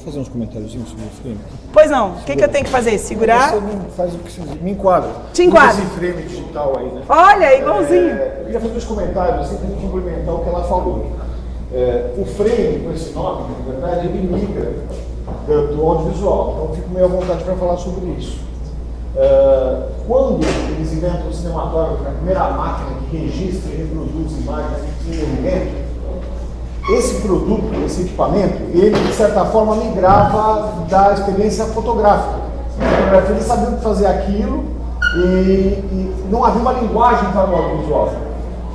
fazer uns comentáriozinhos sobre o frame? Pois não, o que eu tenho que fazer? Segurar? Você não faz o que você me enquadra. Te enquadra. Esse frame digital aí, né? Olha, igualzinho. Eu queria fazer uns comentários assim para complementar o que ela falou. O frame, com esse nome, na verdade, ele migra do audiovisual. Então, eu fico meio à vontade para falar sobre isso. Quando eles inventam o cinematógrafo, a primeira máquina que registra e reproduz imagens em movimento, esse produto, esse equipamento, ele de certa forma migrava da experiência fotográfica. Eles sabiam fazer aquilo e não havia uma linguagem para o audiovisual.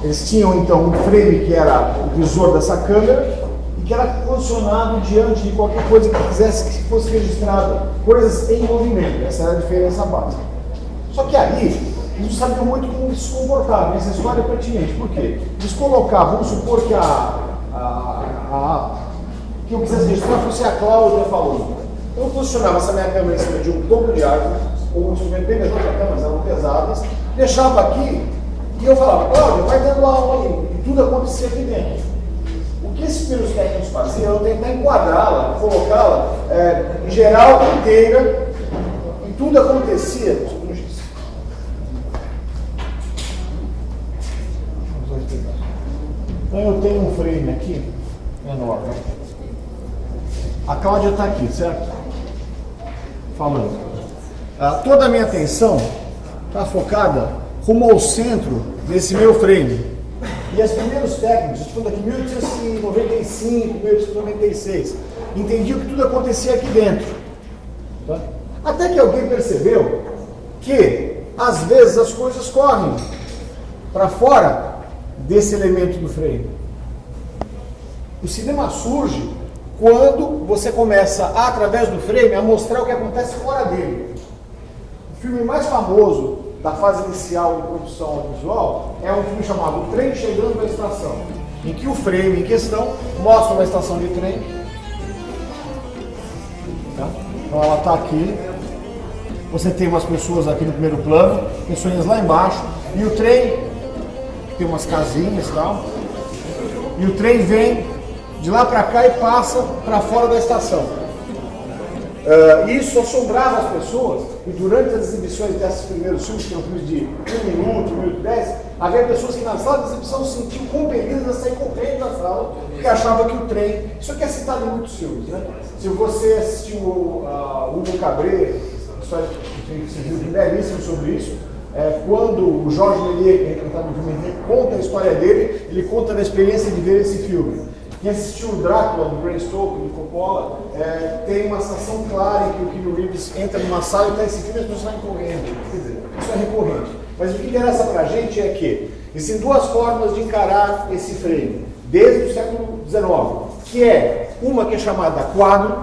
Eles tinham então um frame que era o visor dessa câmera e que era posicionado diante de qualquer coisa que quisesse que fosse registrada, coisas em movimento. Essa era a diferença básica. Só que aí, eles não sabiam muito como se comportar. Essa história é pertinente. Por quê? Eles colocavam, vamos supor que que eu quisesse registrar fosse a Cláudia falando. Eu posicionava essa minha câmera em cima de um topo de árvore, ou um instrumento bem menor, que as câmeras eram pesadas, deixava aqui e eu falava, Cláudia, vai dando aula aí. E tudo acontecia aqui dentro. O que esses primeiros técnicos faziam era tentar enquadrá-la, colocá-la em geral inteira, e tudo acontecia. Então eu tenho um frame aqui, menor. A Cláudia está aqui, certo? Falando. Toda a minha atenção está focada rumo ao centro desse meu frame. E os primeiros técnicos, estou falando aqui 1895, 1896, entendiam que tudo acontecia aqui dentro. Tá? Até que alguém percebeu que, às vezes, as coisas correm para fora desse elemento do frame. O cinema surge quando você começa, através do frame, a mostrar o que acontece fora dele. O filme mais famoso da fase inicial de produção audiovisual é um filme chamado O Trem Chegando à Estação, em que o frame em questão mostra uma estação de trem. Tá? Então ela está aqui, você tem umas pessoas aqui no primeiro plano, pessoas lá embaixo, e o trem tem umas casinhas e tal, e o trem vem de lá para cá e passa para fora da estação. Isso assombrava as pessoas, e durante as exibições desses primeiros filmes, que eram filmes de 1 minuto, 1 minuto e 10, havia pessoas que na sala de exibição se sentiam compelidas a sair correndo da sala, porque achavam que o trem... Isso aqui é citado em muitos filmes, né? Se você assistiu o Hugo Cabret, história que você viu belíssimo sobre isso, quando o Jorge Méliès, que é retratado no filme, ele conta a história dele, ele conta da experiência de ver esse filme. Quem assistiu o Drácula, do Bram Stoker, do Coppola, tem uma sensação clara em que o Keanu Reeves entra numa sala e está esse filme e as pessoas saem correndo. Quer dizer, isso é recorrente. Mas o que interessa para a gente é que existem duas formas de encarar esse frame, desde o século XIX, que é uma que é chamada quadro,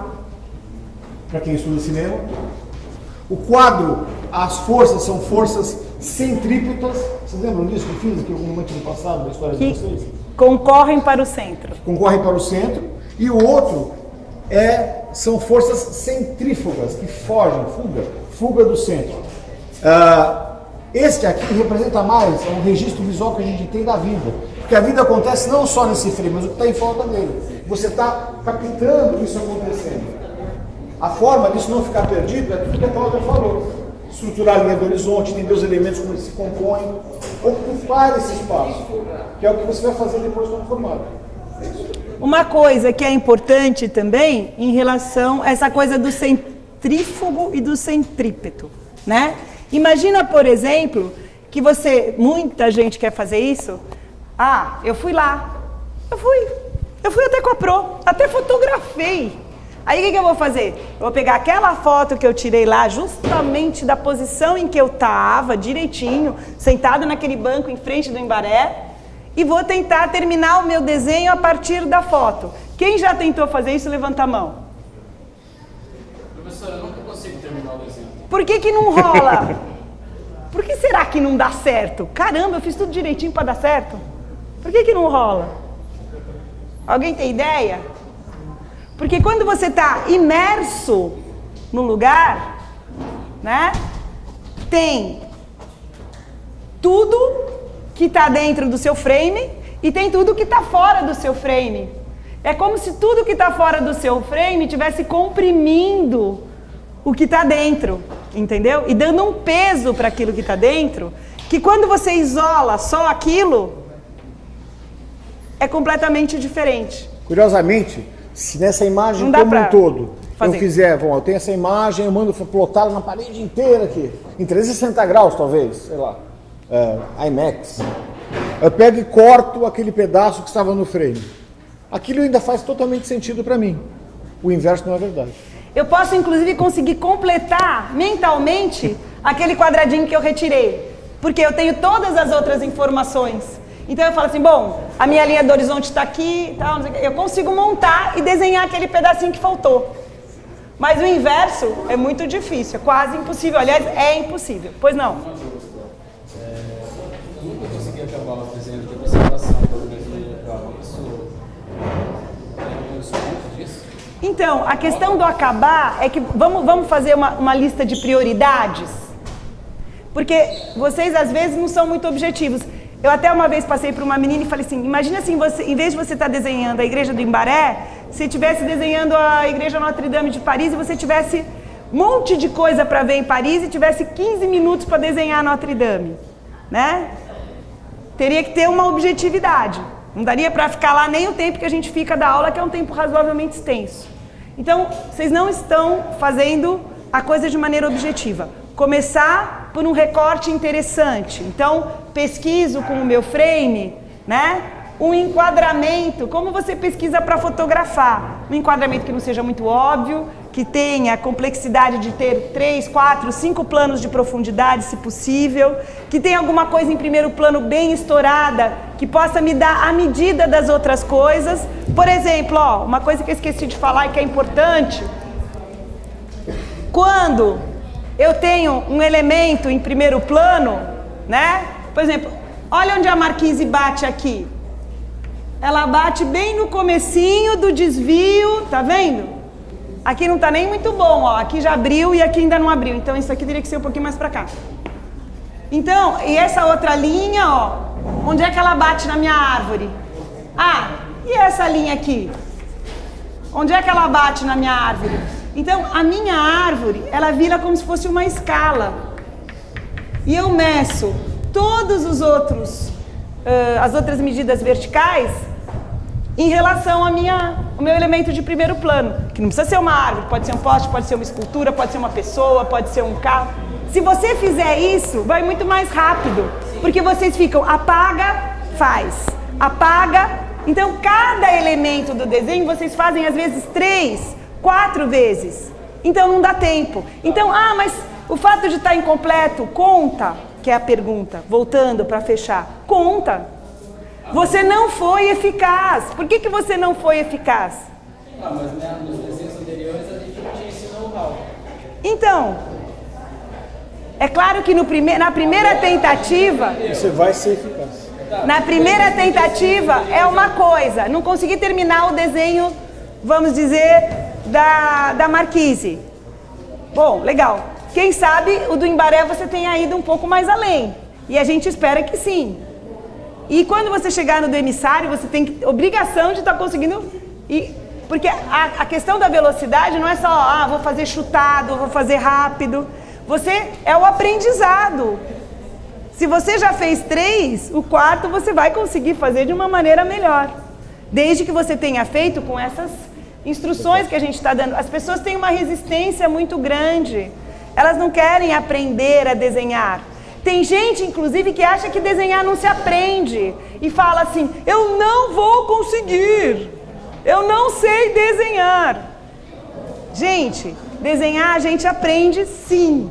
para quem estuda cinema. O quadro, as forças são forças centrípetas. Vocês lembram disso que eu fiz aqui em algum momento no passado da história de vocês? Concorrem para o centro. Concorrem para o centro. E o outro são forças centrífugas, que fogem, fuga do centro. Este aqui representa mais, é um registro visual que a gente tem da vida. Porque a vida acontece não só nesse frame, mas o que está em volta dele. Você está captando isso acontecendo. A forma disso não ficar perdido é tudo que a Cláudia falou. Estruturar a linha do horizonte, entender os elementos como eles se compõem, ocupar esse espaço, que é o que você vai fazer depois quando formado. Uma coisa que é importante também em relação a essa coisa do centrífugo e do centrípeto, né? Imagina, por exemplo, que muita gente quer fazer isso. Eu fui lá, eu fui até com a Pro, até fotografei. Aí o que eu vou fazer? Eu vou pegar aquela foto que eu tirei lá, justamente da posição em que eu estava, direitinho, sentado naquele banco em frente do Embaré, e vou tentar terminar o meu desenho a partir da foto. Quem já tentou fazer isso, levanta a mão. Professora, eu nunca consigo terminar o desenho. Por que não rola? Por que será que não dá certo? Caramba, eu fiz tudo direitinho para dar certo. Por que não rola? Alguém tem ideia? Porque quando você está imerso no lugar, né, tem tudo que está dentro do seu frame e tem tudo que está fora do seu frame. É como se tudo que está fora do seu frame estivesse comprimindo o que está dentro, entendeu? E dando um peso para aquilo que está dentro, que quando você isola só aquilo, é completamente diferente. Curiosamente, se nessa imagem Não dá como pra um todo, fazer. eu fizer, bom, eu tenho essa imagem, eu mando plotá-la na parede inteira aqui, em 360 graus talvez, sei lá, IMAX. Eu pego e corto aquele pedaço que estava no frame. Aquilo ainda faz totalmente sentido para mim. O inverso não é verdade. Eu posso, inclusive, conseguir completar mentalmente aquele quadradinho que eu retirei. Porque eu tenho todas as outras informações. Então eu falo assim, bom, a minha linha do horizonte está aqui, tal, não sei o quê. Eu consigo montar e desenhar aquele pedacinho que faltou. Mas o inverso é muito difícil, é quase impossível. Aliás, é impossível. Pois não? Eu nunca consegui acabar os desenhos de apresentação do mesmo local. Isso tem os pontos disso? Então, a questão do acabar é que vamos fazer uma lista de prioridades? Porque vocês às vezes não são muito objetivos. Eu até uma vez passei para uma menina e falei assim, imagina assim, você, em vez de você estar desenhando a igreja do Imbaré, você estivesse desenhando a igreja Notre Dame de Paris e você tivesse um monte de coisa para ver em Paris e tivesse 15 minutos para desenhar Notre Dame, né? Teria que ter uma objetividade. Não daria para ficar lá nem o tempo que a gente fica da aula, que é um tempo razoavelmente extenso. Então, vocês não estão fazendo a coisa de maneira objetiva. Começar por um recorte interessante. Então, pesquiso com o meu frame, né? Um enquadramento, como você pesquisa para fotografar. Um enquadramento que não seja muito óbvio, que tenha a complexidade de ter 3, 4, 5 planos de profundidade, se possível, que tenha alguma coisa em primeiro plano bem estourada, que possa me dar a medida das outras coisas. Por exemplo, ó, uma coisa que eu esqueci de falar e que é importante, quando eu tenho um elemento em primeiro plano, né? Por exemplo, olha onde a marquise bate aqui. Ela bate bem no comecinho do desvio, tá vendo? Aqui não tá nem muito bom, ó. Aqui já abriu e aqui ainda não abriu. Então isso aqui teria que ser um pouquinho mais pra cá. Então, e essa outra linha, ó. Onde é que ela bate na minha árvore? Ah, e essa linha aqui? Onde é que ela bate na minha árvore? Então, a minha árvore, ela vira como se fosse uma escala. E eu meço todos os outros, as outras medidas verticais em relação ao meu elemento de primeiro plano. Que não precisa ser uma árvore, pode ser um poste, pode ser uma escultura, pode ser uma pessoa, pode ser um carro. Se você fizer isso, vai muito mais rápido. Porque vocês ficam apaga, faz, apaga. Então, cada elemento do desenho, vocês fazem às vezes 3, 4 vezes. Então, não dá tempo. Então, mas o fato de estar incompleto, conta, que é a pergunta, voltando para fechar, conta. Você não foi eficaz. Por que você não foi eficaz? Mas nos desenhos anteriores a gente não tinha esse know-how. Então, é claro que na primeira tentativa... Você vai ser eficaz. Na primeira tentativa é uma coisa, não consegui terminar o desenho, vamos dizer, da marquise. Bom, legal. Quem sabe o do Imbaré você tenha ido um pouco mais além. E a gente espera que sim. E quando você chegar no do emissário, você tem obrigação de estar conseguindo... Porque a questão da velocidade não é só, vou fazer chutado, vou fazer rápido. É o aprendizado. Se você já fez 3, o 4 você vai conseguir fazer de uma maneira melhor. Desde que você tenha feito com essas instruções que a gente está dando. As pessoas têm uma resistência muito grande. Elas não querem aprender a desenhar. Tem gente, inclusive, que acha que desenhar não se aprende. E fala assim, eu não vou conseguir. Eu não sei desenhar. Gente, desenhar a gente aprende sim.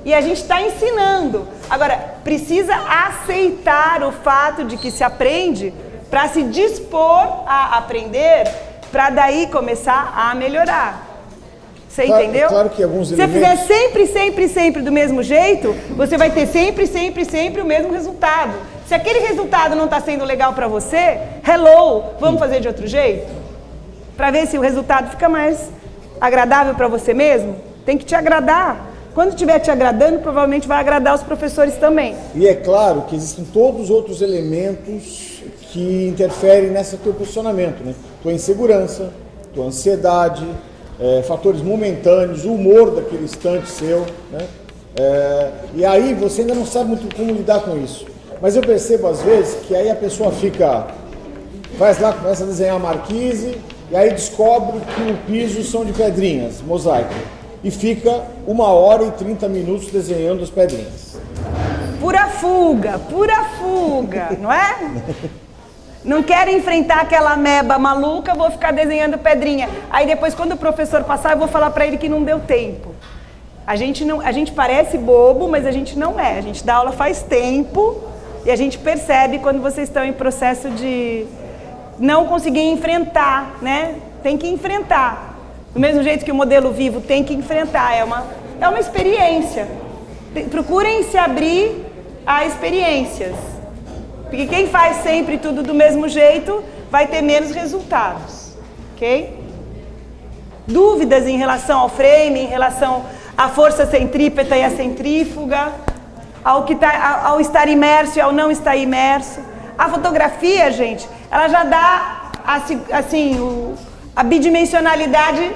E a gente está ensinando. Agora, precisa aceitar o fato de que se aprende para se dispor a aprender, para daí começar a melhorar. Você entendeu? Claro que alguns elementos... Se você fizer sempre do mesmo jeito, você vai ter sempre o mesmo resultado. Se aquele resultado não está sendo legal para você, vamos fazer de outro jeito? Para ver se o resultado fica mais agradável para você mesmo? Tem que te agradar. Quando estiver te agradando, provavelmente vai agradar os professores também. E é claro que existem todos os outros elementos que interferem nesse teu posicionamento, né? tua insegurança, tua ansiedade, fatores momentâneos, o humor daquele instante seu, né? E aí você ainda não sabe muito como lidar com isso. Mas eu percebo às vezes que aí a pessoa faz lá, começa a desenhar a marquise, e aí descobre que o piso são de pedrinhas, mosaico. E fica 1h30 desenhando as pedrinhas. Pura fuga, não é? Não quero enfrentar aquela ameba maluca, vou ficar desenhando pedrinha. Aí depois, quando o professor passar, eu vou falar para ele que não deu tempo. A gente parece bobo, mas a gente não é. A gente dá aula faz tempo e a gente percebe quando vocês estão em processo de não conseguir enfrentar, né? Tem que enfrentar. Do mesmo jeito que o modelo vivo tem que enfrentar. É uma experiência. Procurem se abrir a experiências. Porque quem faz sempre tudo do mesmo jeito vai ter menos resultados, ok? Dúvidas em relação ao frame, em relação à força centrípeta e à centrífuga, ao estar imerso e ao não estar imerso. A fotografia, gente, ela já dá assim, a bidimensionalidade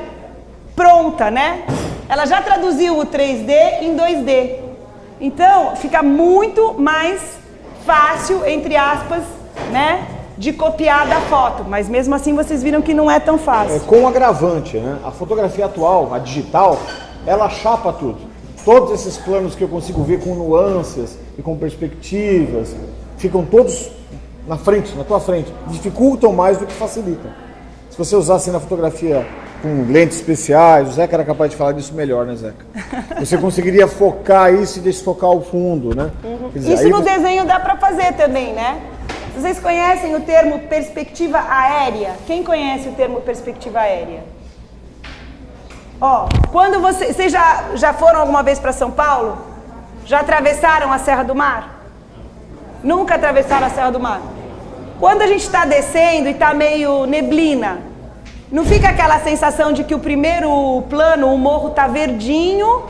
pronta, né? Ela já traduziu o 3D em 2D. Então, fica muito mais fácil, entre aspas, né, de copiar da foto, mas mesmo assim vocês viram que não é tão fácil. Com agravante, né? A fotografia atual, a digital, ela chapa tudo. Todos esses planos que eu consigo ver com nuances e com perspectivas, ficam todos na frente, na tua frente. Dificultam mais do que facilitam. Se você usasse na fotografia com lentes especiais, o Zeca era capaz de falar disso melhor, né, Zeca? Você conseguiria focar isso e desfocar o fundo, né? Quer dizer, isso no desenho dá para fazer também, né? Vocês conhecem o termo perspectiva aérea? Quem conhece o termo perspectiva aérea? Ó, quando vocês já foram alguma vez para São Paulo? Já atravessaram a Serra do Mar? Nunca atravessaram a Serra do Mar? Quando a gente está descendo e está meio neblina, não fica aquela sensação de que o primeiro plano, o morro está verdinho,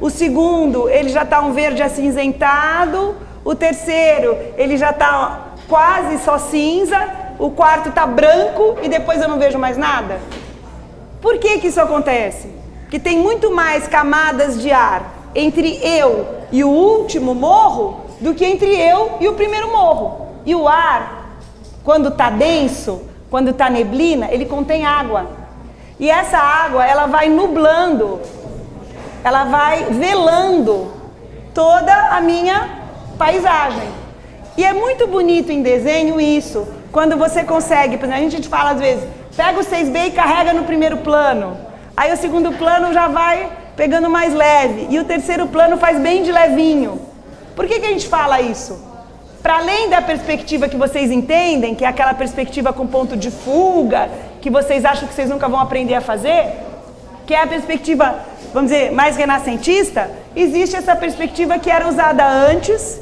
o segundo, ele já está um verde acinzentado, o terceiro, ele já está quase só cinza, o quarto está branco e depois eu não vejo mais nada? Por que isso acontece? Porque tem muito mais camadas de ar entre eu e o último morro do que entre eu e o primeiro morro. E o ar, quando está denso, quando está neblina, ele contém água. E essa água, ela vai nublando, ela vai velando toda a minha paisagem. E é muito bonito em desenho isso, quando você consegue, por exemplo, a gente fala às vezes, pega o 6B e carrega no primeiro plano. Aí o segundo plano já vai pegando mais leve. E o terceiro plano faz bem de levinho. Por que a gente fala isso? Para além da perspectiva que vocês entendem, que é aquela perspectiva com ponto de fuga, que vocês acham que vocês nunca vão aprender a fazer, que é a perspectiva, vamos dizer, mais renascentista, existe essa perspectiva que era usada antes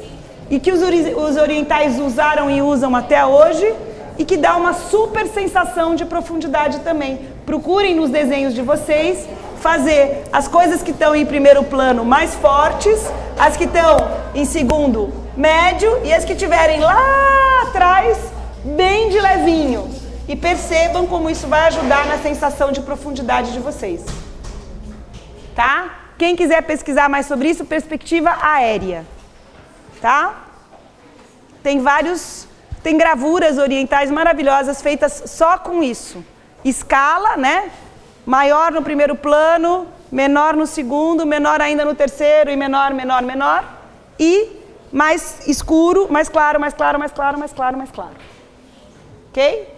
e que os orientais usaram e usam até hoje e que dá uma super sensação de profundidade também. Procurem nos desenhos de vocês fazer as coisas que estão em primeiro plano mais fortes, as que estão em segundo médio e as que estiverem lá atrás bem de levinho. E percebam como isso vai ajudar na sensação de profundidade de vocês. Tá? Quem quiser pesquisar mais sobre isso, perspectiva aérea. Tá? Tem gravuras orientais maravilhosas feitas só com isso. Escala, né? Maior no primeiro plano, menor no segundo, menor ainda no terceiro e menor, menor, menor. E mais escuro, mais claro, mais claro, mais claro, mais claro, mais claro. Ok?